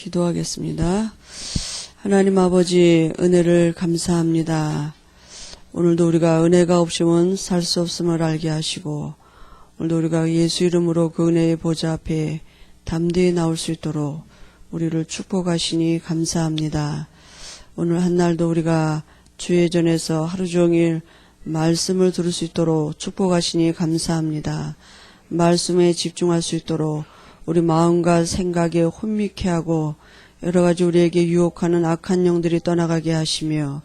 기도하겠습니다. 하나님 아버지, 은혜를 감사합니다. 오늘도 우리가 은혜가 없이는 살 수 없음을 알게 하시고, 오늘도 우리가 예수 이름으로 그 은혜의 보좌 앞에 담대히 나올 수 있도록 우리를 축복하시니 감사합니다. 오늘 한날도 우리가 주의 전에서 하루 종일 말씀을 들을 수 있도록 축복하시니 감사합니다. 말씀에 집중할 수 있도록 우리 마음과 생각에 혼미케 하고 여러 가지 우리에게 유혹하는 악한 영들이 떠나가게 하시며,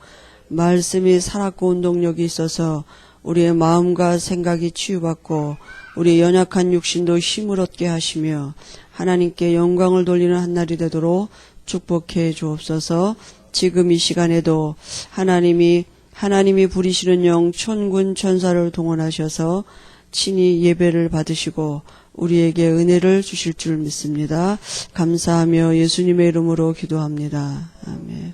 말씀이 살았고 운동력이 있어서 우리의 마음과 생각이 치유받고 우리의 연약한 육신도 힘을 얻게 하시며 하나님께 영광을 돌리는 한날이 되도록 축복해 주옵소서. 지금 이 시간에도 하나님이 부리시는 영 천군 천사를 동원하셔서 친히 예배를 받으시고 우리에게 은혜를 주실 줄 믿습니다. 감사하며 예수님의 이름으로 기도합니다. 아멘.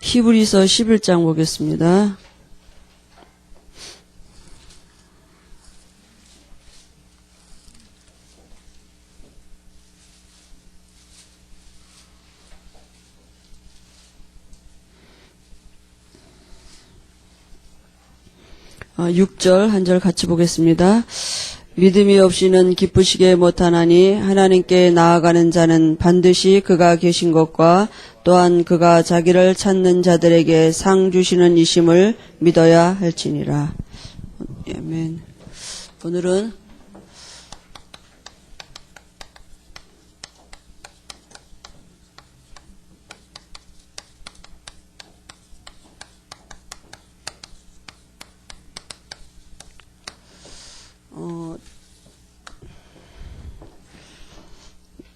히브리서 11장 보겠습니다. 육 절 한 절 같이 보겠습니다. 믿음이 없이는 기쁘시게 못하나니 하나님께 나아가는 자는 반드시 그가 계신 것과 또한 그가 자기를 찾는 자들에게 상 주시는 이심을 믿어야 할지니라. 아멘. 오늘은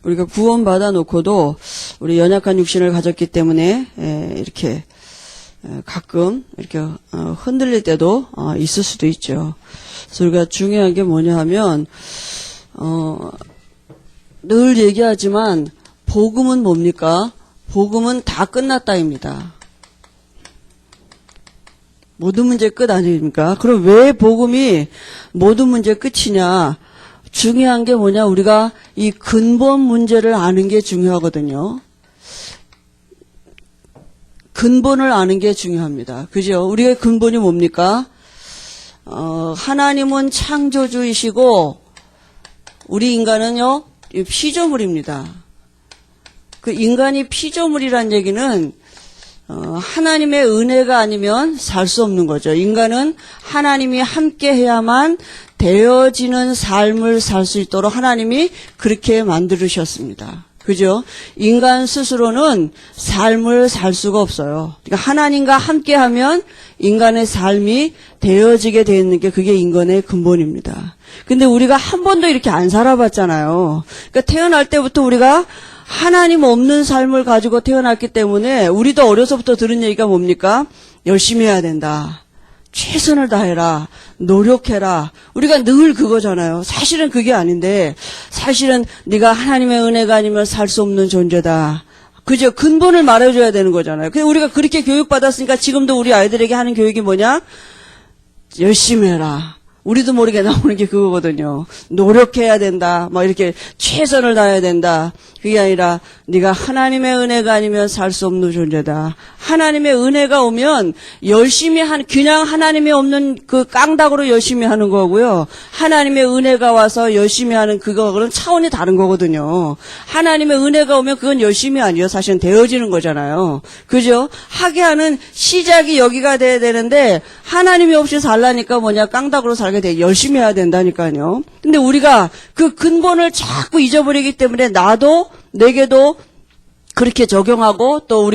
우리가 구원받아 놓고도 우리 연약한 육신을 가졌기 때문에 이렇게 가끔 이렇게 흔들릴 때도 있을 수도 있죠. 그래서 우리가 중요한 게 뭐냐 하면 늘 얘기하지만 복음은 뭡니까? 복음은 다 끝났다입니다. 모든 문제 끝 아닙니까? 그럼 왜 복음이 모든 문제 끝이냐? 중요한 게 뭐냐? 우리가 이 근본 문제를 아는 게 중요하거든요. 근본을 아는 게 중요합니다. 그죠? 우리의 근본이 뭡니까? 하나님은 창조주이시고 우리 인간은요, 피조물입니다. 그 인간이 피조물이란 얘기는 하나님의 은혜가 아니면 살 수 없는 거죠. 인간은 하나님이 함께 해야만 되어지는 삶을 살 수 있도록 하나님이 그렇게 만들으셨습니다. 그죠? 인간 스스로는 삶을 살 수가 없어요. 그러니까 하나님과 함께 하면 인간의 삶이 되어지게 되어 있는 게 그게 인간의 근본입니다. 근데 우리가 한 번도 이렇게 안 살아봤잖아요. 그러니까 태어날 때부터 우리가 하나님 없는 삶을 가지고 태어났기 때문에 우리도 어려서부터 들은 얘기가 뭡니까? 열심히 해야 된다. 최선을 다해라. 노력해라. 우리가 늘 그거잖아요. 사실은 그게 아닌데 사실은 네가 하나님의 은혜가 아니면 살 수 없는 존재다. 그죠? 근본을 말해줘야 되는 거잖아요. 근데 우리가 그렇게 교육받았으니까 지금도 우리 아이들에게 하는 교육이 뭐냐? 열심히 해라. 우리도 모르게 나오는 게 그거거든요. 노력해야 된다. 막 이렇게 최선을 다해야 된다. 그게 아니라 네가 하나님의 은혜가 아니면 살 수 없는 존재다. 하나님의 은혜가 오면 열심히 그냥 하나님이 없는 그 깡다구로 열심히 하는 거고요. 하나님의 은혜가 와서 열심히 하는 그거는 차원이 다른 거거든요. 하나님의 은혜가 오면 그건 열심히 아니에요. 사실은 되어지는 거잖아요. 그죠? 하게 하는 시작이 여기가 돼야 되는데 하나님이 없이 살라니까 뭐냐? 깡다구로 살게 돼. 열심히 해야 된다니까요. 근데 우리가 그 근본을 자꾸 잊어버리기 때문에 내게도 그렇게 적용하고 또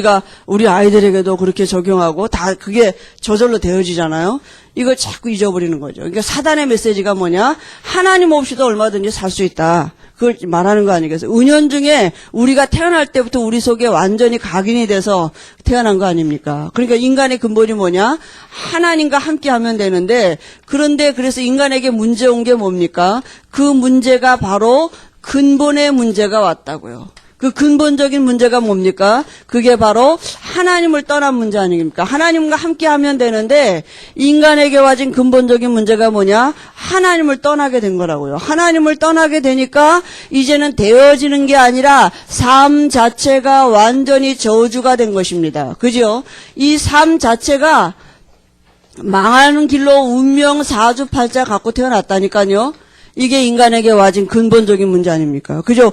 우리 아이들에게도 그렇게 적용하고 다 그게 저절로 되어지잖아요. 이걸 자꾸 잊어버리는 거죠. 그러니까 사단의 메시지가 뭐냐? 하나님 없이도 얼마든지 살 수 있다. 그걸 말하는 거 아니겠어요? 은연중에 우리가 태어날 때부터 우리 속에 완전히 각인이 돼서 태어난 거 아닙니까? 그러니까 인간의 근본이 뭐냐? 하나님과 함께 하면 되는데, 그런데 그래서 인간에게 문제 온 게 뭡니까? 그 문제가 바로 근본의 문제가 왔다고요. 그 근본적인 문제가 뭡니까? 그게 바로 하나님을 떠난 문제 아닙니까? 하나님과 함께 하면 되는데 인간에게 와진 근본적인 문제가 뭐냐? 하나님을 떠나게 된 거라고요. 하나님을 떠나게 되니까 이제는 되어지는 게 아니라 삶 자체가 완전히 저주가 된 것입니다. 그죠? 이 삶 자체가 망하는 길로 운명 사주팔자 갖고 태어났다니까요. 이게 인간에게 와진 근본적인 문제 아닙니까? 그죠?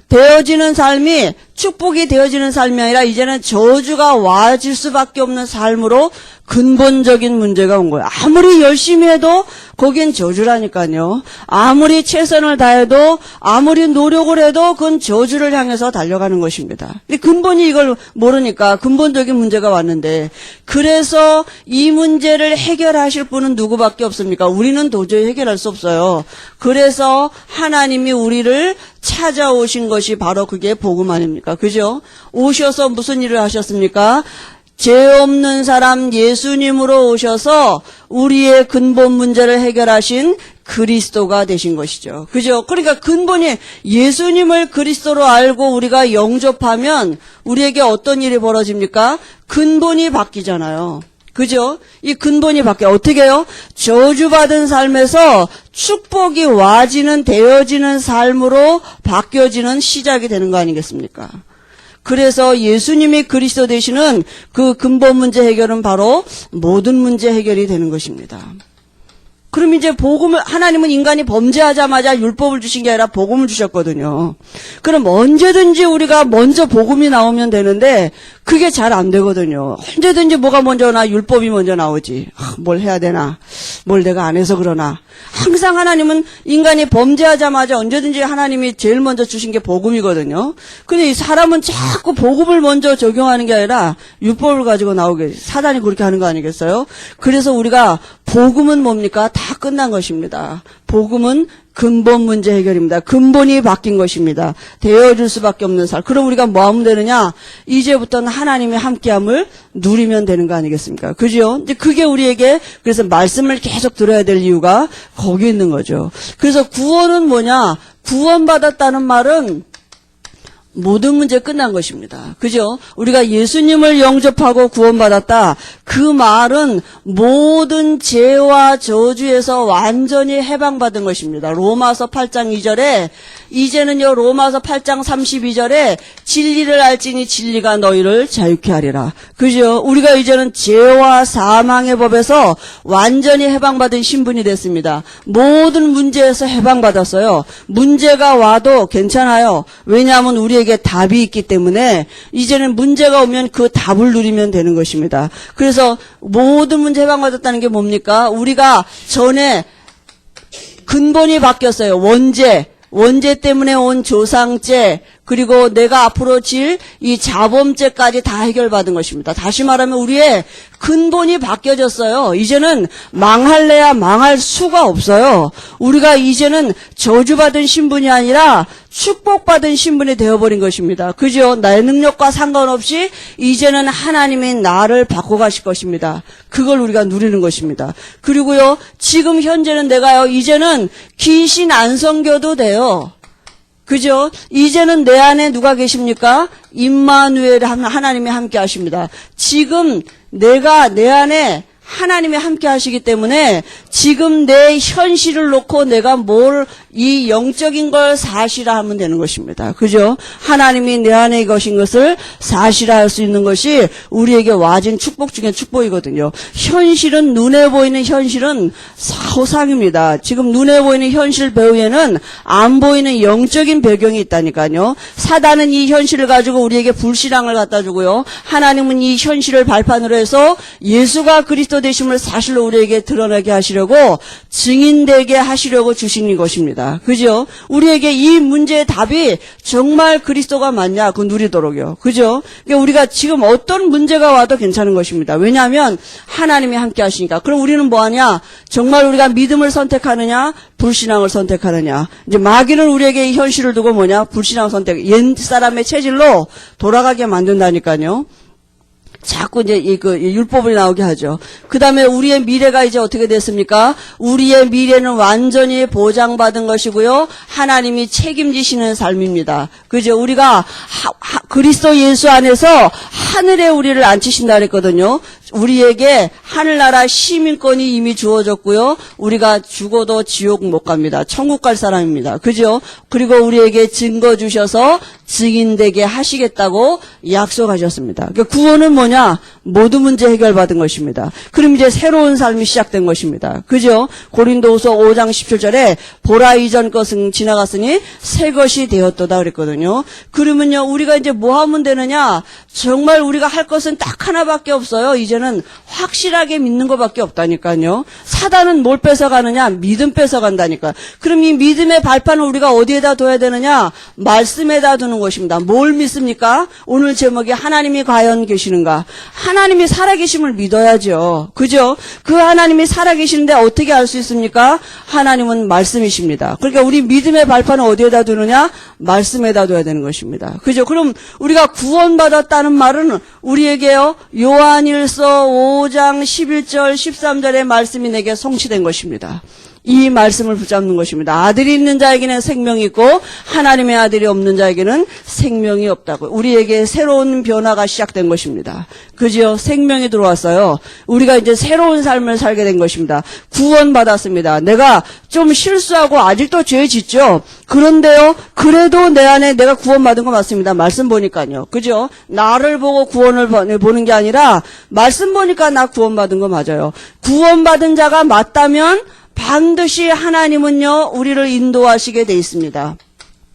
되어지는 삶이 축복이 되어지는 삶이 아니라 이제는 저주가 와질 수밖에 없는 삶으로 근본적인 문제가 온 거예요. 아무리 열심히 해도 거긴 저주라니까요. 아무리 최선을 다해도 아무리 노력을 해도 그건 저주를 향해서 달려가는 것입니다. 근본이 이걸 모르니까 근본적인 문제가 왔는데 그래서 이 문제를 해결하실 분은 누구밖에 없습니까? 우리는 도저히 해결할 수 없어요. 그래서 하나님이 우리를 찾아오신 것이 바로 그게 복음 아닙니까? 그죠? 오셔서 무슨 일을 하셨습니까? 죄 없는 사람 예수님으로 오셔서 우리의 근본 문제를 해결하신 그리스도가 되신 것이죠. 그죠? 그러니까 근본이 예수님을 그리스도로 알고 우리가 영접하면 우리에게 어떤 일이 벌어집니까? 근본이 바뀌잖아요. 그죠? 이 근본이 바뀌어요. 어떻게 해요? 저주받은 삶에서 축복이 와지는 되어지는 삶으로 바뀌어지는 시작이 되는 거 아니겠습니까? 그래서 예수님이 그리스도 되시는 그 근본 문제 해결은 바로 모든 문제 해결이 되는 것입니다. 그럼 이제 복음을, 하나님은 인간이 범죄하자마자 율법을 주신 게 아니라 복음을 주셨거든요. 그럼 언제든지 우리가 먼저 복음이 나오면 되는데 그게 잘 안 되거든요. 언제든지 뭐가 먼저 나 율법이 먼저 나오지. 뭘 해야 되나? 뭘 내가 안 해서 그러나? 항상 하나님은 인간이 범죄하자마자 언제든지 하나님이 제일 먼저 주신 게 복음이거든요. 근데 이 사람은 자꾸 복음을 먼저 적용하는 게 아니라 율법을 가지고 나오게 사단이 그렇게 하는 거 아니겠어요? 그래서 우리가 복음은 뭡니까? 다 끝난 것입니다. 복음은 근본 문제 해결입니다. 근본이 바뀐 것입니다. 되어줄 수밖에 없는 삶. 그럼 우리가 뭐 하면 되느냐? 이제부터는 하나님의 함께함을 누리면 되는 거 아니겠습니까? 그죠? 이제 그게 우리에게 그래서 말씀을 계속 들어야 될 이유가 거기 있는 거죠. 그래서 구원은 뭐냐? 구원받았다는 말은 모든 문제 끝난 것입니다. 그죠? 우리가 예수님을 영접하고 구원받았다. 그 말은 모든 죄와 저주에서 완전히 해방받은 것입니다. 로마서 8장 2절에 이제는요 로마서 8장 32절에 진리를 알지니 진리가 너희를 자유케 하리라. 그죠? 우리가 이제는 죄와 사망의 법에서 완전히 해방받은 신분이 됐습니다. 모든 문제에서 해방받았어요. 문제가 와도 괜찮아요. 왜냐하면 우리에게 답이 있기 때문에 이제는 문제가 오면 그 답을 누리면 되는 것입니다. 그래서 모든 문제 해방받았다는 게 뭡니까? 우리가 전에 근본이 바뀌었어요. 원죄 때문에 온 조상죄, 그리고 내가 앞으로 질 이 자범죄까지 다 해결받은 것입니다. 다시 말하면 우리의 근본이 바뀌어졌어요. 이제는 망할래야 망할 수가 없어요. 우리가 이제는 저주받은 신분이 아니라 축복받은 신분이 되어버린 것입니다. 그죠? 나의 능력과 상관없이 이제는 하나님이 나를 바꿔가실 것입니다. 그걸 우리가 누리는 것입니다. 그리고요, 지금 현재는 내가요, 이제는 귀신 안 섬겨도 돼요. 그죠? 이제는 내 안에 누가 계십니까? 임마누엘 하나님이 함께 하십니다. 지금 내가 내 안에 하나님이 함께 하시기 때문에 지금 내 현실을 놓고 내가 이 영적인 걸 사실화하면 되는 것입니다. 그죠? 하나님이 내 안에 계신 것을 사실화할 수 있는 것이 우리에게 와진 축복 중에 축복이거든요. 현실은 눈에 보이는 현실은 허상입니다. 지금 눈에 보이는 현실 배후에는 안 보이는 영적인 배경이 있다니까요. 사단은 이 현실을 가지고 우리에게 불신앙을 갖다 주고요. 하나님은 이 현실을 발판으로 해서 예수가 그리스도 되심을 사실로 우리에게 드러나게 하시려고 증인되게 하시려고 주신 것입니다. 그죠? 우리에게 이 문제의 답이 정말 그리스도가 맞냐? 그거 누리도록요. 그죠? 그러니까 우리가 지금 어떤 문제가 와도 괜찮은 것입니다. 왜냐하면 하나님이 함께 하시니까. 그럼 우리는 뭐 하냐? 정말 우리가 믿음을 선택하느냐? 불신앙을 선택하느냐? 이제 마귀는 우리에게 이 현실을 두고 뭐냐? 불신앙 선택. 옛 사람의 체질로 돌아가게 만든다니까요. 자꾸 이제 율법을 나오게 하죠. 그 다음에 우리의 미래가 이제 어떻게 됐습니까? 우리의 미래는 완전히 보장받은 것이고요. 하나님이 책임지시는 삶입니다. 그죠? 우리가 그리스도 예수 안에서 하늘에 우리를 앉히신다 그랬거든요. 우리에게 하늘나라 시민권이 이미 주어졌고요. 우리가 죽어도 지옥 못 갑니다. 천국 갈 사람입니다. 그죠? 그리고 우리에게 증거 주셔서 증인되게 하시겠다고 약속하셨습니다. 그러니까 구원은 뭐냐? 모든 문제 해결받은 것입니다. 그럼 이제 새로운 삶이 시작된 것입니다. 그죠? 고린도후서 5장 17절에 보라 이전 것은 지나갔으니 새 것이 되었도다 그랬거든요. 그러면요, 우리가 이제 뭐 하면 되느냐? 정말 우리가 할 것은 딱 하나밖에 없어요. 이제는 확실하게 믿는 것밖에 없다니까요. 사단은 뭘 뺏어가느냐? 믿음 뺏어간다니까. 그럼 이 믿음의 발판을 우리가 어디에다 둬야 되느냐? 말씀에다 두는 것입니다. 뭘 믿습니까? 오늘 제목이 하나님이 과연 계시는가? 하나님이 살아계심을 믿어야죠. 그죠? 그 하나님이 살아계시는데 어떻게 알 수 있습니까? 하나님은 말씀이십니다. 그러니까 우리 믿음의 발판을 어디에다 두느냐? 말씀에다 둬야 되는 것입니다. 그죠? 그럼 우리가 구원받았다는 말은 우리에게요, 요한일서 5장 11절 13절의 말씀이 내게 성취된 것입니다. 이 말씀을 붙잡는 것입니다. 아들이 있는 자에게는 생명이 있고 하나님의 아들이 없는 자에게는 생명이 없다고. 우리에게 새로운 변화가 시작된 것입니다. 그죠? 생명이 들어왔어요. 우리가 이제 새로운 삶을 살게 된 것입니다. 구원받았습니다. 내가 좀 실수하고 아직도 죄 짓죠. 그런데요, 그래도 내 안에 내가 구원받은 거 맞습니다. 말씀 보니까요. 그죠? 나를 보고 구원을 보는 게 아니라 말씀 보니까 나 구원받은 거 맞아요. 구원받은 자가 맞다면 반드시 하나님은요, 우리를 인도하시게 돼 있습니다.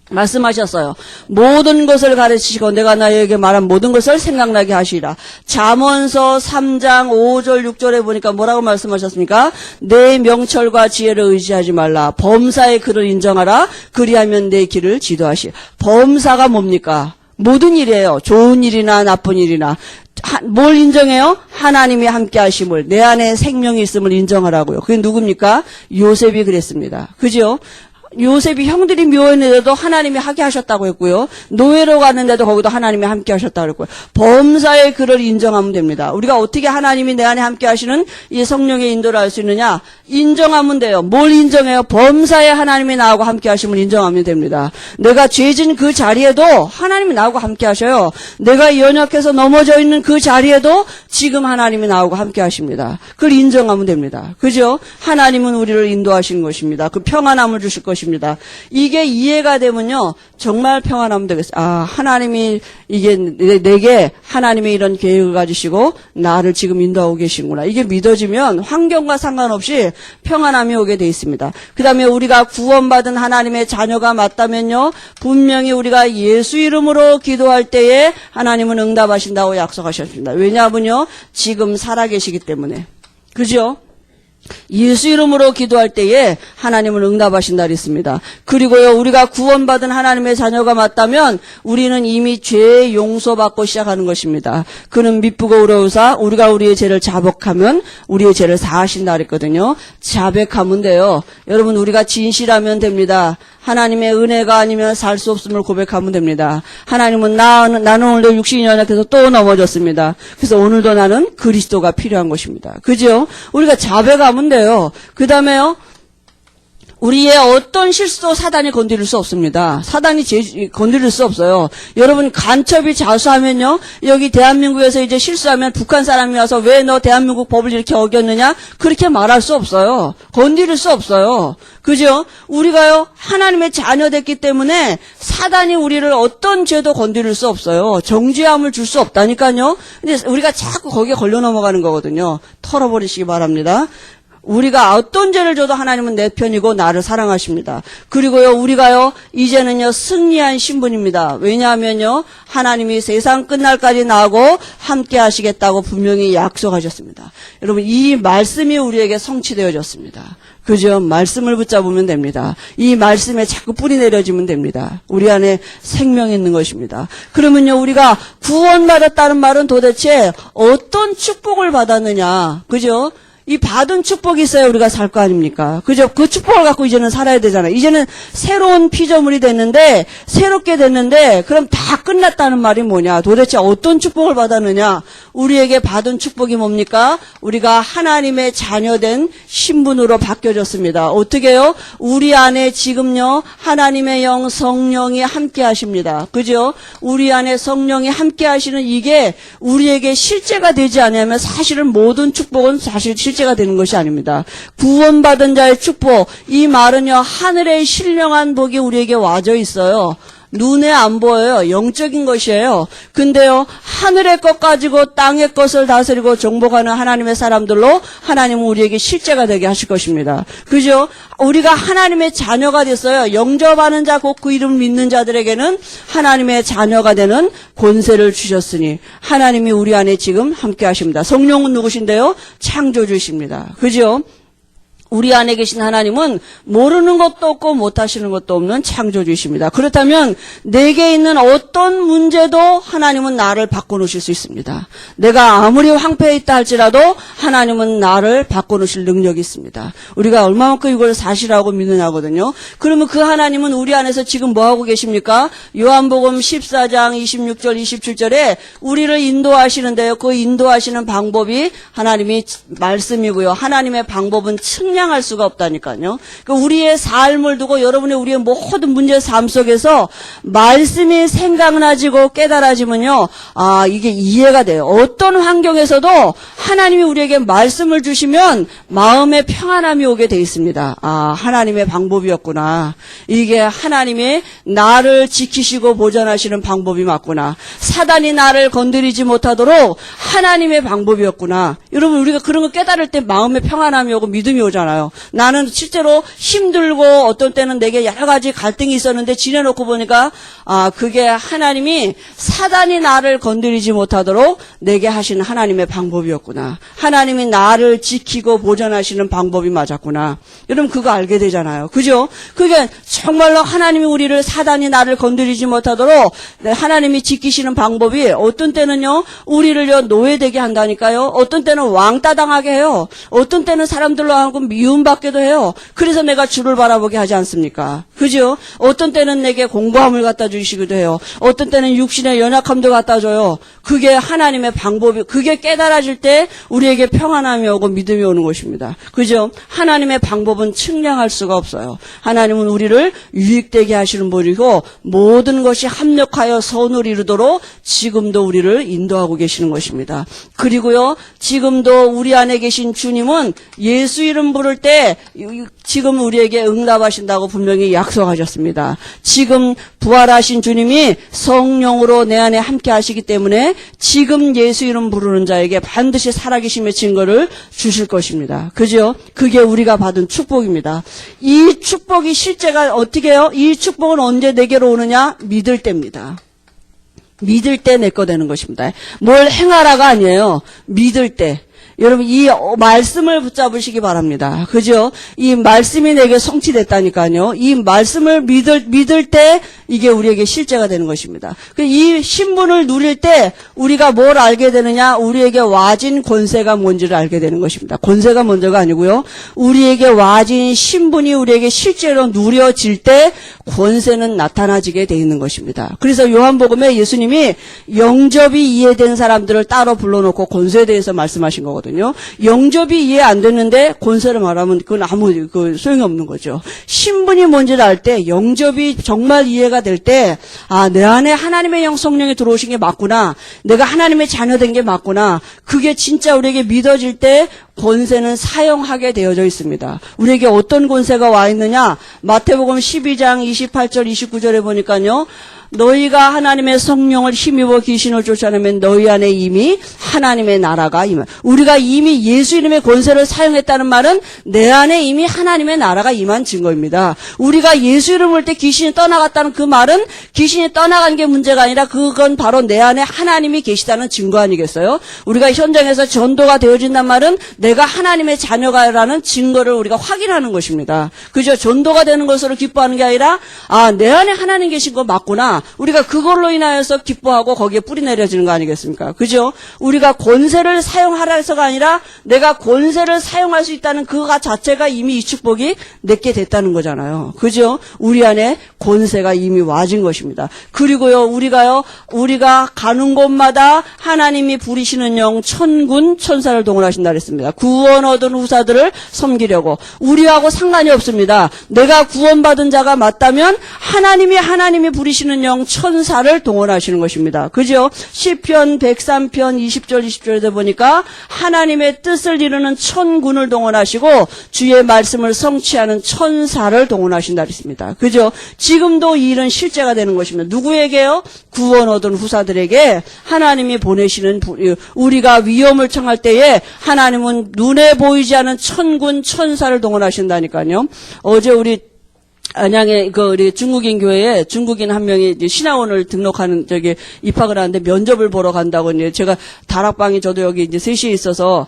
말씀하셨어요. 모든 것을 가르치시고 내가 너희에게 말한 모든 것을 생각나게 하시리라. 잠언서 3장 5절 6절에 보니까 뭐라고 말씀하셨습니까? 내 명철과 지혜를 의지하지 말라. 범사의 글을 인정하라. 그리하면 내 길을 지도하시. 범사가 뭡니까? 모든 일이에요. 좋은 일이나 나쁜 일이나. 뭘 인정해요? 하나님이 함께 하심을, 내 안에 생명이 있음을 인정하라고요. 그게 누굽니까? 요셉이 그랬습니다. 그죠? 요셉이 형들이 묘했는데도 하나님이 하게 하셨다고 했고요. 노예로 갔는데도 거기도 하나님이 함께 하셨다고 했고요. 범사의 글을 인정하면 됩니다. 우리가 어떻게 하나님이 내 안에 함께 하시는 이 성령의 인도를 알 수 있느냐? 인정하면 돼요. 뭘 인정해요? 범사에 하나님이 나하고 함께 하심을 인정하면 됩니다. 내가 죄진 그 자리에도 하나님이 나하고 함께 하셔요. 내가 연약해서 넘어져 있는 그 자리에도 지금 하나님이 나하고 함께 하십니다. 그걸 인정하면 됩니다. 그죠? 하나님은 우리를 인도하시는 것입니다. 그 평안함을 주실 것입니다. 이게 이해가 되면요, 정말 평안하면 되겠어요. 아, 하나님이 이게 내게 하나님의 이런 계획을 가지시고 나를 지금 인도하고 계시구나. 이게 믿어지면 환경과 상관없이 평안함이 오게 돼 있습니다. 그 다음에 우리가 구원받은 하나님의 자녀가 맞다면요, 분명히 우리가 예수 이름으로 기도할 때에 하나님은 응답하신다고 약속하셨습니다. 왜냐하면요, 지금 살아계시기 때문에. 그죠? 예수 이름으로 기도할 때에 하나님은 응답하신다 그랬습니다. 그리고요, 우리가 구원받은 하나님의 자녀가 맞다면 우리는 이미 죄 용서받고 시작하는 것입니다. 그는 미쁘고 의로우사 우리가 우리의 죄를 자복하면 우리의 죄를 사하신다 그랬거든요. 자백하면 돼요. 여러분, 우리가 진실하면 됩니다. 하나님의 은혜가 아니면 살 수 없음을 고백하면 됩니다. 하나님은 나는 오늘도 육신이 연약해서 또 넘어졌습니다. 그래서 오늘도 나는 그리스도가 필요한 것입니다. 그죠? 우리가 자백하면 돼요. 그 다음에요, 우리의 어떤 실수도 사단이 건드릴 수 없습니다. 사단이 건드릴 수 없어요. 여러분, 간첩이 자수하면요, 여기 대한민국에서 이제 실수하면 북한 사람이 와서 왜 너 대한민국 법을 이렇게 어겼느냐? 그렇게 말할 수 없어요. 건드릴 수 없어요. 그죠? 우리가요, 하나님의 자녀 됐기 때문에 사단이 우리를 어떤 죄도 건드릴 수 없어요. 정죄함을 줄 수 없다니까요. 근데 우리가 자꾸 거기에 걸려 넘어가는 거거든요. 털어버리시기 바랍니다. 우리가 어떤 죄를 줘도 하나님은 내 편이고 나를 사랑하십니다. 그리고요, 우리가요, 이제는요, 승리한 신분입니다. 왜냐하면요, 하나님이 세상 끝날까지 나하고 함께 하시겠다고 분명히 약속하셨습니다. 여러분, 이 말씀이 우리에게 성취되어졌습니다. 그죠? 말씀을 붙잡으면 됩니다. 이 말씀에 자꾸 뿌리 내려지면 됩니다. 우리 안에 생명이 있는 것입니다. 그러면요, 우리가 구원받았다는 말은 도대체 어떤 축복을 받았느냐? 그죠? 이 받은 축복이 있어야 우리가 살 거 아닙니까? 그죠? 그 축복을 갖고 이제는 살아야 되잖아요. 이제는 새로운 피조물이 됐는데, 새롭게 됐는데, 그럼 다 끝났다는 말이 뭐냐? 도대체 어떤 축복을 받았느냐? 우리에게 받은 축복이 뭡니까? 우리가 하나님의 자녀된 신분으로 바뀌어졌습니다. 어떻게요? 우리 안에 지금요 하나님의 영 성령이 함께 하십니다. 그죠? 우리 안에 성령이 함께 하시는 이게 우리에게 실제가 되지 않으면 사실은 모든 축복은 사실 실제가 되는 것이 아닙니다. 구원받은 자의 축복, 이 말은요 하늘의 신령한 복이 우리에게 와져 있어요. 눈에 안 보여요. 영적인 것이에요. 근데요 하늘의 것 가지고 땅의 것을 다스리고 정복하는 하나님의 사람들로 하나님은 우리에게 실제가 되게 하실 것입니다. 그죠? 우리가 하나님의 자녀가 됐어요. 영접하는 자 곧 그 이름을 믿는 자들에게는 하나님의 자녀가 되는 권세를 주셨으니 하나님이 우리 안에 지금 함께 하십니다. 성령은 누구신데요? 창조주십니다. 그죠? 우리 안에 계신 하나님은 모르는 것도 없고 못하시는 것도 없는 창조주이십니다. 그렇다면 내게 있는 어떤 문제도 하나님은 나를 바꿔놓으실 수 있습니다. 내가 아무리 황폐해 있다 할지라도 하나님은 나를 바꿔놓으실 능력이 있습니다. 우리가 얼마만큼 이걸 사실하고 믿느냐거든요. 그러면 그 하나님은 우리 안에서 지금 뭐하고 계십니까? 요한복음 14장 26절 27절에 우리를 인도하시는데요. 그 인도하시는 방법이 하나님이 말씀이고요. 하나님의 방법은 측량할 수가 없다니까요. 그러니까 우리의 삶을 두고 여러분의 우리의 모든 문제 삶 속에서 말씀이 생각나지고 깨달아지면요. 이게 이해가 돼요. 어떤 환경에서도 하나님이 우리에게 말씀을 주시면 마음의 평안함이 오게 돼 있습니다. 하나님의 방법이었구나. 이게 하나님이 나를 지키시고 보존하시는 방법이 맞구나. 사단이 나를 건드리지 못하도록 하나님의 방법이었구나. 여러분 우리가 그런 거 깨달을 때 마음의 평안함이 오고 믿음이 오잖아요. 나는 실제로 힘들고 어떤 때는 내게 여러 가지 갈등이 있었는데 지내놓고 보니까 그게 하나님이 사단이 나를 건드리지 못하도록 내게 하시는 하나님의 방법이었구나. 하나님이 나를 지키고 보존하시는 방법이 맞았구나. 여러분 그거 알게 되잖아요. 그죠? 그게 정말로 하나님이 우리를 사단이 나를 건드리지 못하도록 하나님이 지키시는 방법이 어떤 때는요 우리를요 노예되게 한다니까요. 어떤 때는 왕따 당하게 해요. 어떤 때는 사람들로 하여금 미움받게도 해요. 그래서 내가 주를 바라보게 하지 않습니까? 그죠? 어떤 때는 내게 공고함을 갖다 주시기도 해요. 어떤 때는 육신의 연약함도 갖다 줘요. 그게 하나님의 방법이, 그게 깨달아질 때 우리에게 평안함이 오고 믿음이 오는 것입니다. 그죠? 하나님의 방법은 측량할 수가 없어요. 하나님은 우리를 유익되게 하시는 분이고 모든 것이 합력하여 선을 이루도록 지금도 우리를 인도하고 계시는 것입니다. 그리고요 지금도 우리 안에 계신 주님은 예수 이름 부를 때 지금 우리에게 응답하신다고 분명히 약속하셨습니다. 지금 부활하신 주님이 성령으로 내 안에 함께 하시기 때문에 지금 예수 이름 부르는 자에게 반드시 살아계심의 증거를 주실 것입니다. 그죠? 그게 우리가 받은 축복입니다. 이 축복이 실제가 어떻게 해요? 이 축복은 언제 내게로 오느냐? 믿을 때입니다. 믿을 때 내 거 되는 것입니다. 뭘 행하라가 아니에요. 믿을 때. 여러분 이 말씀을 붙잡으시기 바랍니다. 그죠? 이 말씀이 내게 성취됐다니까요. 이 말씀을 믿을 때 이게 우리에게 실제가 되는 것입니다. 이 신분을 누릴 때 우리가 뭘 알게 되느냐? 우리에게 와진 권세가 뭔지를 알게 되는 것입니다. 권세가 먼저가 아니고요. 우리에게 와진 신분이 우리에게 실제로 누려질 때 권세는 나타나지게 돼 있는 것입니다. 그래서 요한복음에 예수님이 영접이 이해된 사람들을 따로 불러놓고 권세에 대해서 말씀하신 거거든요. 영접이 이해 안 됐는데 권세를 말하면 그건 아무 소용이 없는 거죠. 신분이 뭔지를 알 때 영접이 정말 이해가 될 때 내 안에 하나님의 영 성령이 들어오신 게 맞구나. 내가 하나님의 자녀된 게 맞구나. 그게 진짜 우리에게 믿어질 때 권세는 사용하게 되어져 있습니다. 우리에게 어떤 권세가 와 있느냐? 마태복음 12장 28절 29절에 보니까요. 너희가 하나님의 성령을 힘입어 귀신을 쫓아내면 너희 안에 이미 하나님의 나라가 임한. 우리가 이미 예수 이름의 권세를 사용했다는 말은 내 안에 이미 하나님의 나라가 임한 증거입니다. 우리가 예수 이름을 볼 때 귀신이 떠나갔다는 그 말은 귀신이 떠나간 게 문제가 아니라 그건 바로 내 안에 하나님이 계시다는 증거 아니겠어요? 우리가 현장에서 전도가 되어진단 말은 내가 하나님의 자녀가라는 증거를 우리가 확인하는 것입니다. 그죠? 전도가 되는 것으로 기뻐하는 게 아니라 내 안에 하나님 계신 거 맞구나. 뭐냐? 우리가 그걸로 인하여서 기뻐하고 거기에 뿌리 내려지는 거 아니겠습니까? 그죠? 우리가 권세를 사용하라 해서가 아니라 내가 권세를 사용할 수 있다는 그거 자체가 이미 이 축복이 내게 됐다는 거잖아요. 그죠? 우리 안에 권세가 이미 와진 것입니다. 그리고요, 우리가 가는 곳마다 하나님이 부리시는 영 천군 천사를 동원하신다 그랬습니다. 구원 얻은 후사들을 섬기려고. 우리하고 상관이 없습니다. 내가 구원받은 자가 맞다면 하나님이 부리시는 영 천사를 동원하시는 것입니다. 그죠? 시편 103편 20절 20절에 보니까 하나님의 뜻을 이루는 천군을 동원하시고 주의 말씀을 성취하는 천사를 동원하신다 그랬습니다. 그죠? 지금도 이 일은 실제가 되는 것입니다. 누구에게요? 구원 얻은 후사들에게 하나님이 보내시는, 우리가 위험을 청할 때에 하나님은 눈에 보이지 않은 천군 천사를 동원하신다니까요. 어제 우리 안양에 우리 중국인 교회에 중국인 한 명이 이제 신학원을 등록하는 입학을 하는데 면접을 보러 간다고 이제 제가 다락방이 저도 여기 이제 3시에 있어서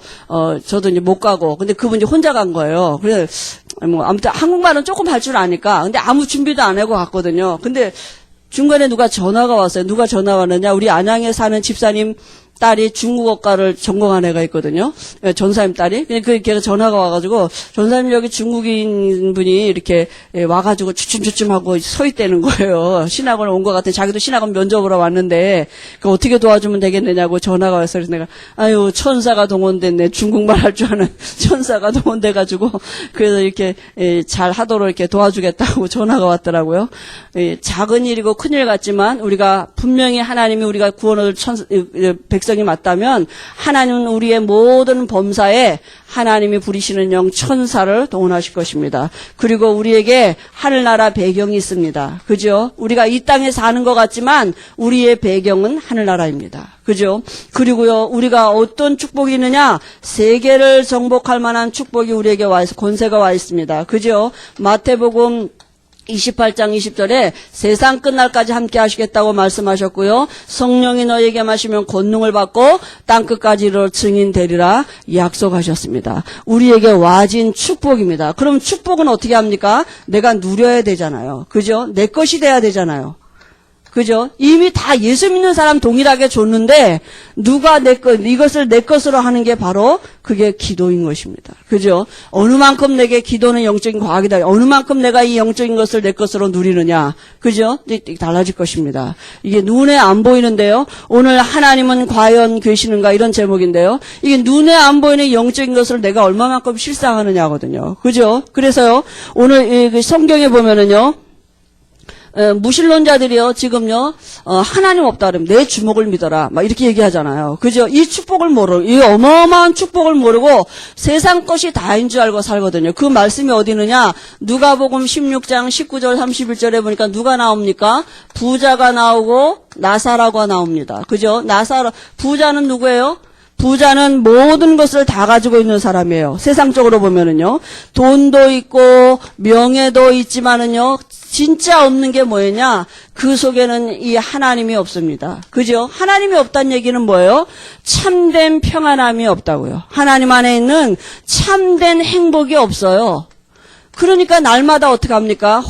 저도 이제 못 가고 근데 그분이 혼자 간 거예요. 그래서 뭐 아무튼 한국말은 조금 할 줄 아니까 근데 아무 준비도 안 하고 갔거든요. 근데 중간에 누가 전화가 왔어요. 누가 전화 왔느냐? 우리 안양에 사는 집사님 딸이 중국어과를 전공한 애가 있거든요. 전사님 딸이. 근데 걔가 전화가 와가지고, 전사님 여기 중국인 분이 이렇게 와가지고 주춤주춤하고 서 있다는 거예요. 신학원 온 것 같아. 자기도 신학원 면접으로 왔는데, 그 어떻게 도와주면 되겠느냐고 전화가 와서 그래서 내가, 아유, 천사가 동원됐네. 중국말 할 줄 아는 천사가 동원돼가지고, 그래서 이렇게 잘 하도록 이렇게 도와주겠다고 전화가 왔더라고요. 작은 일이고 큰 일 같지만, 우리가 분명히 하나님이 우리가 구원을 백성이 맞다면 하나님은 우리의 모든 범사에 하나님이 부리시는 영 천사를 동원하실 것입니다. 그리고 우리에게 하늘나라 배경이 있습니다. 그죠? 우리가 이 땅에 사는 것 같지만 우리의 배경은 하늘나라입니다. 그죠? 그리고요, 우리가 어떤 축복이 있느냐? 세계를 정복할 만한 축복이 우리에게 와 있어, 권세가 와 있습니다. 그죠? 마태복음 28장 20절에 세상 끝날까지 함께 하시겠다고 말씀하셨고요. 성령이 너에게 마시면 권능을 받고 땅끝까지 이르러 증인 되리라 약속하셨습니다. 우리에게 와진 축복입니다. 그럼 축복은 어떻게 합니까? 내가 누려야 되잖아요. 그죠? 내 것이 돼야 되잖아요. 그죠? 이미 다 예수 믿는 사람 동일하게 줬는데 누가 이것을 내 것으로 하는 게 바로 그게 기도인 것입니다. 그죠? 어느 만큼 내게 기도는 영적인 과학이다. 어느 만큼 내가 이 영적인 것을 내 것으로 누리느냐. 그죠? 달라질 것입니다. 이게 눈에 안 보이는데요. 오늘 하나님은 과연 계시는가 이런 제목인데요. 이게 눈에 안 보이는 영적인 것을 내가 얼마만큼 실상하느냐거든요. 그죠? 그래서요. 오늘 성경에 보면은요. 무신론자들이요, 지금요, 하나님 없다 그러면 내 주먹을 믿어라. 막 이렇게 얘기하잖아요. 그죠? 이 축복을 이 어마어마한 축복을 모르고 세상 것이 다인 줄 알고 살거든요. 그 말씀이 어디 있느냐? 누가복음 16장 19절 31절에 보니까 누가 나옵니까? 부자가 나오고 나사로가 나옵니다. 그죠? 부자는 누구예요? 부자는 모든 것을 다 가지고 있는 사람이에요. 세상적으로 보면은요. 돈도 있고 명예도 있지만은요. 진짜 없는 게 뭐냐? 그 속에는 이 하나님이 없습니다. 그죠? 하나님이 없다는 얘기는 뭐예요? 참된 평안함이 없다고요. 하나님 안에 있는 참된 행복이 없어요. 그러니까 날마다 어떻게 합니까?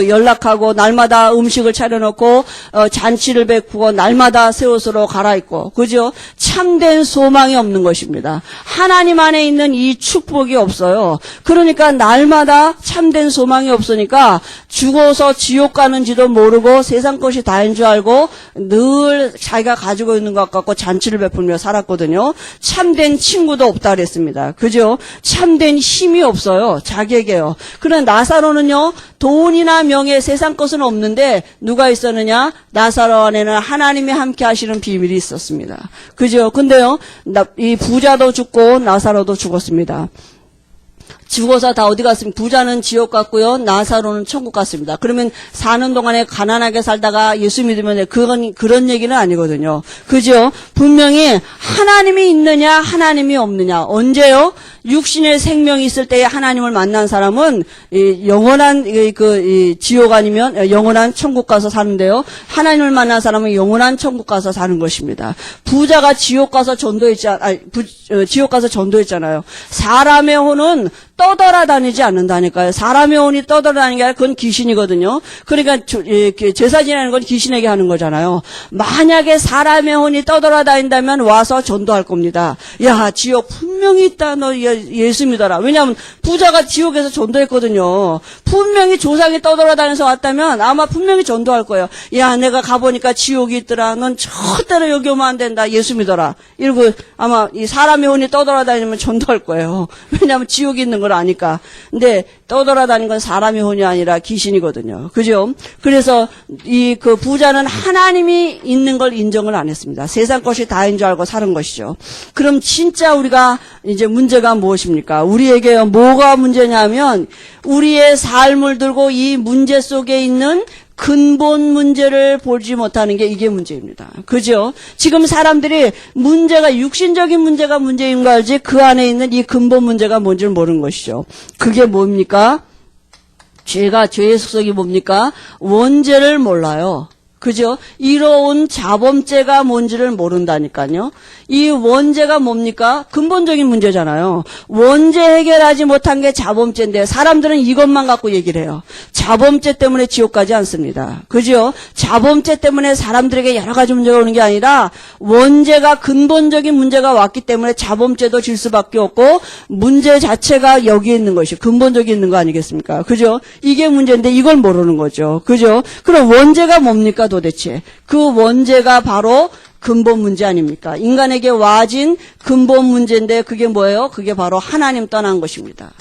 연락하고 날마다 음식을 차려놓고 잔치를 베푸고 날마다 새 옷으로 갈아입고 그죠? 참된 소망이 없는 것입니다. 하나님 안에 있는 이 축복이 없어요. 그러니까 날마다 참된 소망이 없으니까 죽어서 지옥 가는지도 모르고 세상 것이 다인 줄 알고 늘 자기가 가지고 있는 것 같고 잔치를 베풀며 살았거든요. 참된 친구도 없다 그랬습니다. 그죠? 참된 힘이 없어요. 자기에게요. 그런데 나사로는요, 돈이나 명예, 세상 것은 없는데 누가 있었느냐? 나사로 안에는 하나님이 함께 하시는 비밀이 있었습니다. 그죠? 근데요, 이 부자도 죽고 나사로도 죽었습니다. 죽어서 다 어디 갔습니까? 부자는 지옥 갔고요. 나사로는 천국 갔습니다. 그러면 사는 동안에 가난하게 살다가 예수 믿으면 그런 얘기는 아니거든요. 그죠? 분명히 하나님이 있느냐 하나님이 없느냐. 언제요? 육신의 생명이 있을 때에 하나님을 만난 사람은 영원한 지옥 아니면 영원한 천국 가서 사는데요. 하나님을 만난 사람은 영원한 천국 가서 사는 것입니다. 부자가 지옥 가서 전도했잖아요. 사람의 혼은 떠돌아다니지 않는다니까요. 사람의 혼이 떠돌아다니는 게 아니라 그건 귀신이거든요. 그러니까 제사 지내는 건 귀신에게 하는 거잖아요. 만약에 사람의 혼이 떠돌아다닌다면 와서 전도할 겁니다. 야, 지옥 분명히 있다. 너 예수 믿어라. 왜냐하면 부자가 지옥에서 전도했거든요. 분명히 조상이 떠돌아다녀서 왔다면 아마 분명히 전도할 거예요. 야, 내가 가보니까 지옥이 있더라. 넌 절대로 여기 오면 안 된다. 예수 믿어라. 이러고 아마 이 사람의 혼이 떠돌아다니면 전도할 거예요. 왜냐하면 지옥이 있는 걸 아니까. 근데 떠돌아다니는 건 사람의 혼이 아니라 귀신이거든요. 그죠? 그래서 그 부자는 하나님이 있는 걸 인정을 안 했습니다. 세상 것이 다인 줄 알고 사는 것이죠. 그럼 진짜 우리가 이제 문제가 무엇입니까? 우리에게 뭐가 문제냐면 우리의 삶을 들고 이 문제 속에 있는 근본 문제를 보지 못하는 게 이게 문제입니다. 그죠? 지금 사람들이 문제가 육신적인 문제가 문제인 거 알지 그 안에 있는 이 근본 문제가 뭔지를 모르는 것이죠. 그게 뭡니까? 죄의 속성이 뭡니까? 원죄를 몰라요. 그죠? 이로운 자범죄가 뭔지를 모른다니까요. 이 원죄가 뭡니까? 근본적인 문제잖아요. 원죄 해결하지 못한 게 자범죄인데 사람들은 이것만 갖고 얘기를 해요. 자범죄 때문에 지옥 가지 않습니다. 그죠? 자범죄 때문에 사람들에게 여러 가지 문제가 오는 게 아니라 원죄가 근본적인 문제가 왔기 때문에 자범죄도 질 수밖에 없고 문제 자체가 여기에 있는 것이 근본적인 있는 거 아니겠습니까? 그죠? 이게 문제인데 이걸 모르는 거죠. 그죠? 그럼 원죄가 뭡니까 도대체? 그 원죄가 바로 근본 문제 아닙니까? 인간에게 와진 근본 문제인데 그게 뭐예요? 그게 바로 하나님 떠난 것입니다.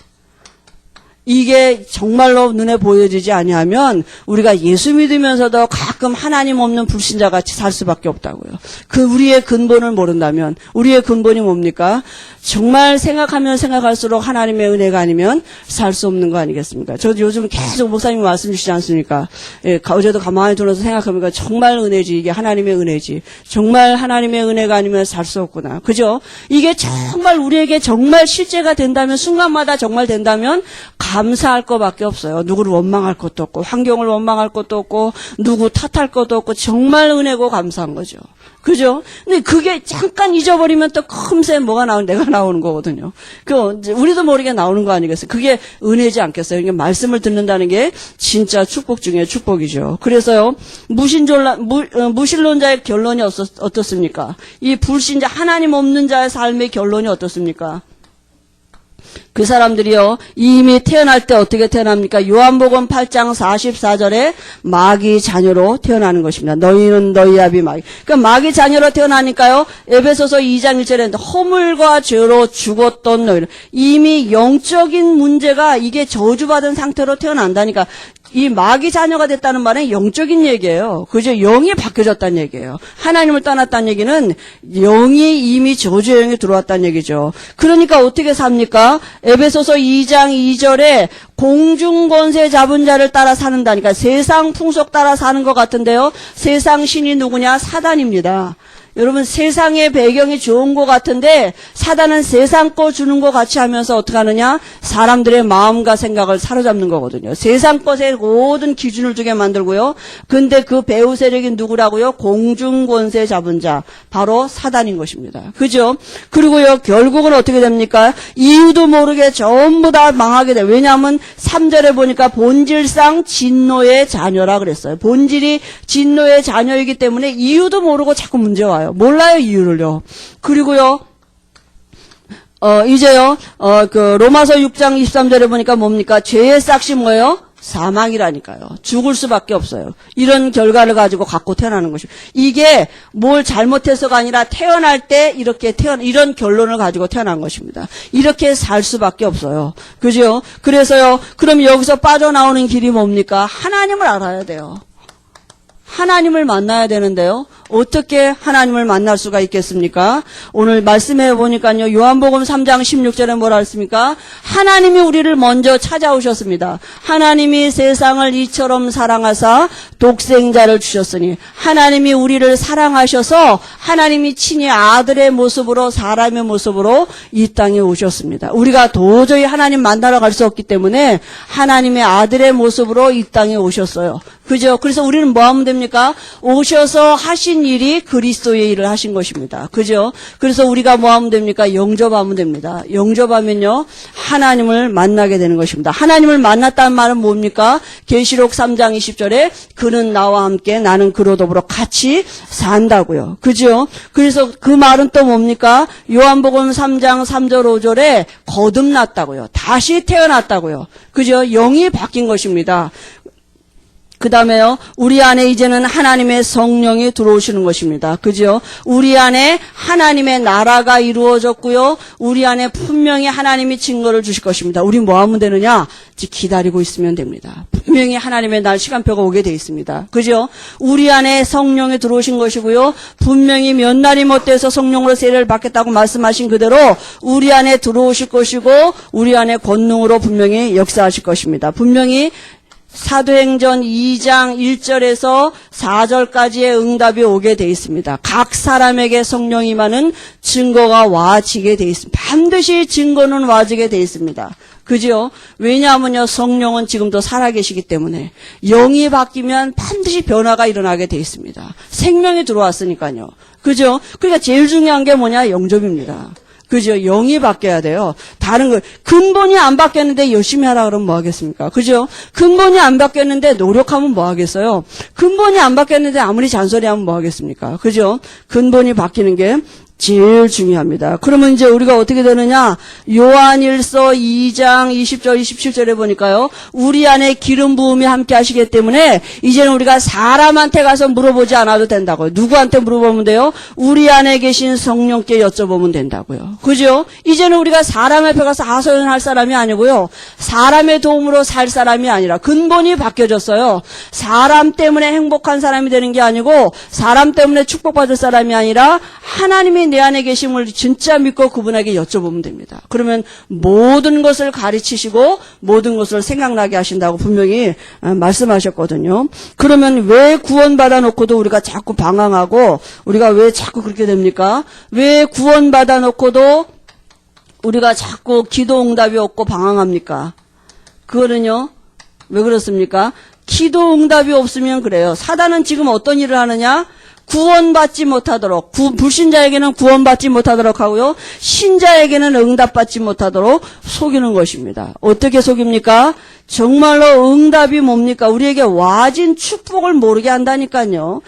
이게 정말로 눈에 보여지지 아니하면 우리가 예수 믿으면서도 가끔 하나님 없는 불신자같이 살 수밖에 없다고요. 그 우리의 근본을 모른다면 우리의 근본이 뭡니까? 정말 생각하면 생각할수록 하나님의 은혜가 아니면 살 수 없는 거 아니겠습니까? 저도 요즘 계속 목사님이 말씀 주시지 않습니까? 예, 어제도 가만히 들어서 생각하니까 정말 은혜지. 이게 하나님의 은혜지. 정말 하나님의 은혜가 아니면 살 수 없구나. 그죠? 이게 정말 우리에게 정말 실제가 된다면 순간마다 정말 된다면 감사할 것밖에 없어요. 누구를 원망할 것도 없고 환경을 원망할 것도 없고 누구 탓할 것도 없고 정말 은혜고 감사한 거죠. 그죠? 근데 그게 잠깐 잊어버리면 또 컴새 뭐가 내가 나오는 거거든요. 우리도 모르게 나오는 거 아니겠어요? 그게 은혜지 않겠어요? 그러니까 말씀을 듣는다는 게 진짜 축복 중에 축복이죠. 그래서요, 무신론자의 결론이 어떻습니까? 이 불신자, 하나님 없는 자의 삶의 결론이 어떻습니까? 그 사람들이요, 이미 태어날 때 어떻게 태어납니까? 요한복음 8장 44절에 마귀 자녀로 태어나는 것입니다. 너희는 너희 아비 마귀. 그러니까 마귀 자녀로 태어나니까요, 에베소서 2장 1절에 허물과 죄로 죽었던 너희는 이미 영적인 문제가 이게 저주받은 상태로 태어난다니까. 이 마귀 자녀가 됐다는 말은 영적인 얘기예요. 그죠? 영이 바뀌어졌다는 얘기예요. 하나님을 떠났다는 얘기는 영이 이미 저주의 영이 들어왔다는 얘기죠. 그러니까 어떻게 삽니까? 에베소서 2장 2절에 공중권세 잡은 자를 따라 사는다니까. 세상 풍속 따라 사는 것 같은데요. 세상 신이 누구냐? 사단입니다. 여러분 세상의 배경이 좋은 것 같은데 사단은 세상 거 주는 것 같이 하면서 어떻게 하느냐? 사람들의 마음과 생각을 사로잡는 거거든요. 세상 것에 모든 기준을 두게 만들고요. 근데 그 배후 세력이 누구라고요? 공중권세 잡은 자. 바로 사단인 것입니다. 그죠? 그리고요 결국은 어떻게 됩니까? 이유도 모르게 전부 다 망하게 돼요. 왜냐하면 3절에 보니까 본질상 진노의 자녀라 그랬어요. 본질이 진노의 자녀이기 때문에 이유도 모르고 자꾸 문제 와요. 몰라요, 이유를요. 그리고요, 이제요, 로마서 6장 23절에 보니까 뭡니까? 죄의 싹이 뭐예요? 사망이라니까요. 죽을 수밖에 없어요. 이런 결과를 가지고 갖고 태어나는 것이죠. 이게 뭘 잘못해서가 아니라 태어날 때 이런 결론을 가지고 태어난 것입니다. 이렇게 살 수밖에 없어요. 그죠? 그래서요, 그럼 여기서 빠져나오는 길이 뭡니까? 하나님을 알아야 돼요. 하나님을 만나야 되는데요. 어떻게 하나님을 만날 수가 있겠습니까? 오늘 말씀해 보니까요. 요한복음 3장 16절에 뭐라 했습니까? 하나님이 우리를 먼저 찾아오셨습니다. 하나님이 세상을 이처럼 사랑하사 독생자를 주셨으니 하나님이 우리를 사랑하셔서 하나님이 친히 아들의 모습으로 사람의 모습으로 이 땅에 오셨습니다. 우리가 도저히 하나님 만나러 갈 수 없기 때문에 하나님의 아들의 모습으로 이 땅에 오셨어요. 그죠? 그래서 우리는 뭐 하면 됩니까? 오셔서 하신 일이 그리스도의 일을 하신 것입니다. 그죠? 그래서 우리가 뭐 하면 됩니까? 영접하면 됩니다. 영접하면요, 하나님을 만나게 되는 것입니다. 하나님을 만났다는 말은 뭡니까? 계시록 3장 20절에 그는 나와 함께 나는 그로 더불어 같이 산다고요. 그죠? 그래서 그 말은 또 뭡니까? 요한복음 3장 3절 5절에 거듭났다고요. 다시 태어났다고요. 그죠? 영이 바뀐 것입니다. 그 다음에요, 우리 안에 이제는 하나님의 성령이 들어오시는 것입니다. 그죠? 우리 안에 하나님의 나라가 이루어졌고요. 우리 안에 분명히 하나님이 증거를 주실 것입니다. 우리 뭐 하면 되느냐? 기다리고 있으면 됩니다. 분명히 하나님의 날 시간표가 오게 돼 있습니다. 그죠? 우리 안에 성령이 들어오신 것이고요. 분명히 몇 날이 못 돼서 성령으로 세례를 받겠다고 말씀하신 그대로 우리 안에 들어오실 것이고 우리 안에 권능으로 분명히 역사하실 것입니다. 분명히 사도행전 2장 1절에서 4절까지의 응답이 오게 돼 있습니다. 각 사람에게 성령이 임하는 증거가 와지게 돼 있습니다. 반드시 증거는 와지게 돼 있습니다. 그죠? 왜냐하면요, 성령은 지금도 살아계시기 때문에 영이 바뀌면 반드시 변화가 일어나게 돼 있습니다. 생명이 들어왔으니까요. 그죠? 그러니까 제일 중요한 게 뭐냐? 영접입니다. 그죠? 영이 바뀌어야 돼요. 다른 거, 근본이 안 바뀌었는데 열심히 하라 그러면 뭐 하겠습니까? 그죠? 근본이 안 바뀌었는데 노력하면 뭐 하겠어요? 근본이 안 바뀌었는데 아무리 잔소리하면 뭐 하겠습니까? 그죠? 근본이 바뀌는 게 제일 중요합니다. 그러면 이제 우리가 어떻게 되느냐? 요한일서 2장 20절 27절에 보니까요. 우리 안에 기름 부음이 함께 하시기 때문에 이제는 우리가 사람한테 가서 물어보지 않아도 된다고요. 누구한테 물어보면 돼요? 우리 안에 계신 성령께 여쭤보면 된다고요. 그죠? 이제는 우리가 사람 앞에 가서 하소연할 사람이 아니고요. 사람의 도움으로 살 사람이 아니라 근본이 바뀌어졌어요. 사람 때문에 행복한 사람이 되는 게 아니고 사람 때문에 축복받을 사람이 아니라 하나님이 내 안에 계심을 진짜 믿고 그분에게 여쭤보면 됩니다. 그러면 모든 것을 가르치시고 모든 것을 생각나게 하신다고 분명히 말씀하셨거든요. 그러면 왜 구원받아 놓고도 우리가 자꾸 방황하고 우리가 왜 자꾸 그렇게 됩니까? 왜 구원받아 놓고도 우리가 자꾸 기도 응답이 없고 방황합니까? 그거는요, 왜 그렇습니까? 기도 응답이 없으면 그래요. 사단은 지금 어떤 일을 하느냐? 구원받지 못하도록, 불신자에게는 구원받지 못하도록 하고요. 신자에게는 응답받지 못하도록 속이는 것입니다. 어떻게 속입니까? 정말로 응답이 뭡니까? 우리에게 와진 축복을 모르게 한다니까요.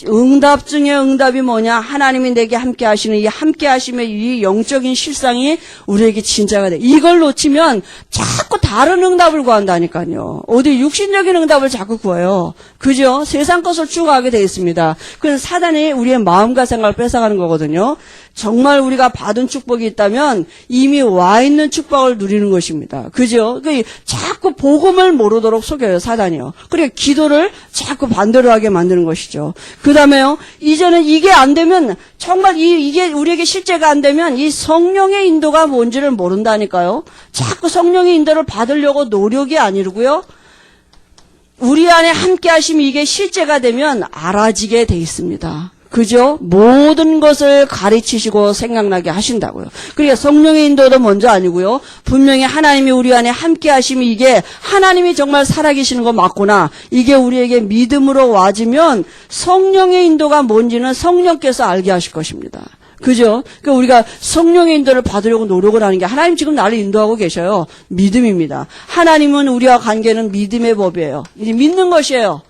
응답 중에 응답이 뭐냐? 하나님이 내게 함께 하시는 이 함께 하심의 이 영적인 실상이 우리에게 진짜가 돼. 이걸 놓치면 자꾸 다른 응답을 구한다니까요. 어디 육신적인 응답을 자꾸 구해요. 그죠? 세상 것을 추구하게 돼 있습니다. 그래서 사단이 우리의 마음과 생각을 뺏어가는 거거든요. 정말 우리가 받은 축복이 있다면 이미 와 있는 축복을 누리는 것입니다. 그죠? 자꾸 복음을 모르도록 속여요, 사단이요. 그러니까 기도를 자꾸 반대로 하게 만드는 것이죠. 그 다음에요, 이제는 이게 안 되면, 정말 이게 우리에게 실제가 안 되면 이 성령의 인도가 뭔지를 모른다니까요. 자꾸 성령의 인도를 받으려고 노력이 아니고요. 우리 안에 함께 하심이 이게 실제가 되면 알아지게 돼 있습니다. 그죠? 모든 것을 가르치시고 생각나게 하신다고요. 그러니까 성령의 인도도 먼저 아니고요. 분명히 하나님이 우리 안에 함께 하심이 이게 하나님이 정말 살아계시는 거 맞구나. 이게 우리에게 믿음으로 와지면 성령의 인도가 뭔지는 성령께서 알게 하실 것입니다. 그죠? 그러니까 우리가 성령의 인도를 받으려고 노력을 하는 게 하나님 지금 나를 인도하고 계셔요. 믿음입니다. 하나님은 우리와 관계는 믿음의 법이에요. 이제 믿는 것이에요.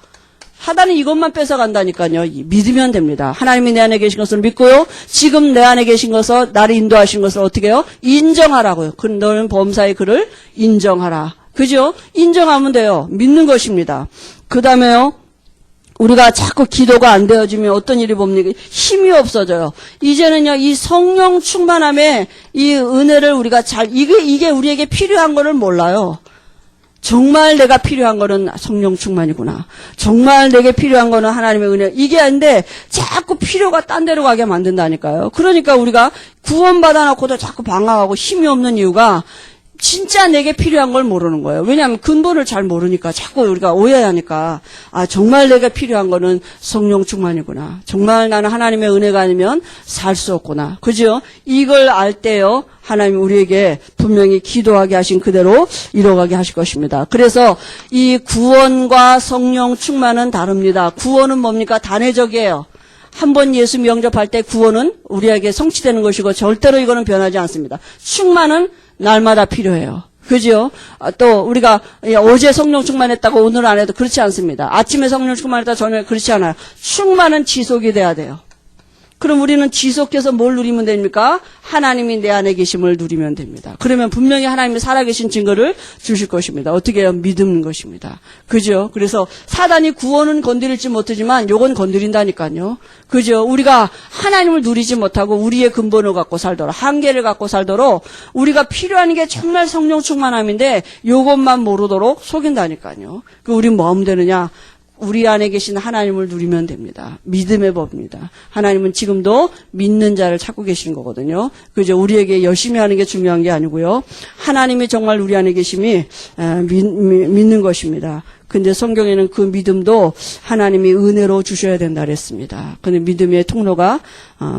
사단은 이것만 뺏어간다니까요. 믿으면 됩니다. 하나님이 내 안에 계신 것을 믿고요. 지금 내 안에 계신 것을 나를 인도하신 것을 어떻게 해요? 인정하라고요. 너는 범사의 그를 인정하라. 그죠? 인정하면 돼요. 믿는 것입니다. 그 다음에요. 우리가 자꾸 기도가 안 되어지면 어떤 일이 봅니까? 힘이 없어져요. 이제는요, 이 성령 충만함에 이 은혜를 우리가 이게 우리에게 필요한 거를 몰라요. 정말 내가 필요한 거는 성령 충만이구나. 정말 내게 필요한 거는 하나님의 은혜. 이게 아닌데 자꾸 필요가 딴 데로 가게 만든다니까요. 그러니까 우리가 구원받아 놓고도 자꾸 방황하고 힘이 없는 이유가 진짜 내게 필요한 걸 모르는 거예요. 왜냐하면 근본을 잘 모르니까 자꾸 우리가 오해하니까 아 정말 내가 필요한 거는 성령 충만이구나. 정말 나는 하나님의 은혜가 아니면 살 수 없구나. 그죠? 이걸 알 때요. 하나님 우리에게 분명히 기도하게 하신 그대로 이뤄가게 하실 것입니다. 그래서 이 구원과 성령 충만은 다릅니다. 구원은 뭡니까? 단회적이에요. 한 번 예수 영접할 때 구원은 우리에게 성취되는 것이고 절대로 이거는 변하지 않습니다. 충만은 날마다 필요해요. 그죠? 또 우리가 어제 성령 충만했다고 오늘 안 해도 그렇지 않습니다. 아침에 성령 충만했다 저녁에 그렇지 않아요. 충만은 지속이 돼야 돼요. 그럼 우리는 지속해서 뭘 누리면 됩니까? 하나님이 내 안에 계심을 누리면 됩니다. 그러면 분명히 하나님이 살아계신 증거를 주실 것입니다. 어떻게 해요? 믿는 것입니다. 그죠? 그래서 사단이 구원은 건드릴지 못하지만 요건 건드린다니까요. 그죠? 우리가 하나님을 누리지 못하고 우리의 근본을 갖고 살도록 한계를 갖고 살도록 우리가 필요한 게 정말 성령 충만함인데 요것만 모르도록 속인다니까요. 우리 뭐 하면 되느냐? 우리 안에 계신 하나님을 누리면 됩니다. 믿음의 법입니다. 하나님은 지금도 믿는 자를 찾고 계시는 거거든요. 그죠? 우리에게 열심히 하는 게 중요한 게 아니고요. 하나님이 정말 우리 안에 계심이 믿는 것입니다. 근데 성경에는 그 믿음도 하나님이 은혜로 주셔야 된다 그랬습니다. 근데 믿음의 통로가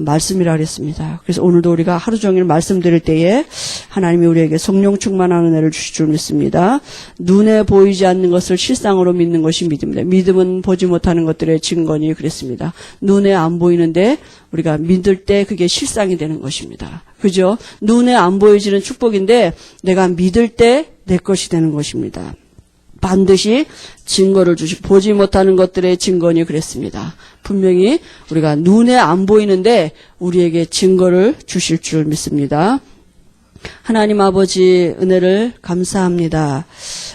말씀이라 그랬습니다. 그래서 오늘도 우리가 하루 종일 말씀 드릴 때에 하나님이 우리에게 성령 충만한 은혜를 주실 줄 믿습니다. 눈에 보이지 않는 것을 실상으로 믿는 것이 믿음입니다. 믿음은 보지 못하는 것들의 증거니 그랬습니다. 눈에 안 보이는데 우리가 믿을 때 그게 실상이 되는 것입니다. 그죠? 눈에 안 보이지는 축복인데 내가 믿을 때 내 것이 되는 것입니다. 반드시 증거를 보지 못하는 것들의 증거니 그랬습니다. 분명히 우리가 눈에 안 보이는데 우리에게 증거를 주실 줄 믿습니다. 하나님 아버지 은혜를 감사합니다.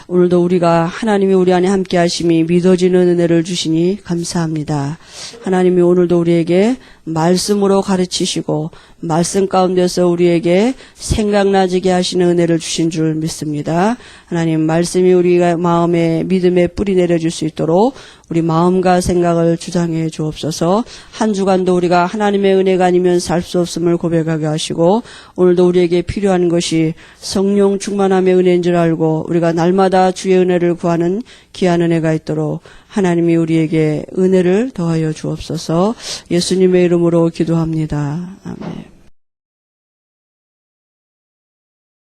오늘도 우리가 하나님이 우리 안에 함께 하심이 믿어지는 은혜를 주시니 감사합니다. 하나님이 오늘도 우리에게 말씀으로 가르치시고 말씀 가운데서 우리에게 생각나지게 하시는 은혜를 주신 줄 믿습니다. 하나님 말씀이 우리가 마음에 믿음의 뿌리 내려줄 수 있도록 우리 마음과 생각을 주장해 주옵소서. 한 주간도 우리가 하나님의 은혜가 아니면 살 수 없음을 고백하게 하시고 오늘도 우리에게 필요한 것이 성령 충만함의 은혜인 줄 알고 우리가 날마다 주의 은혜를 구하는 귀한 은혜가 있도록 하나님이 우리에게 은혜를 더하여 주옵소서. 예수님의 이름으로 기도합니다. 아멘.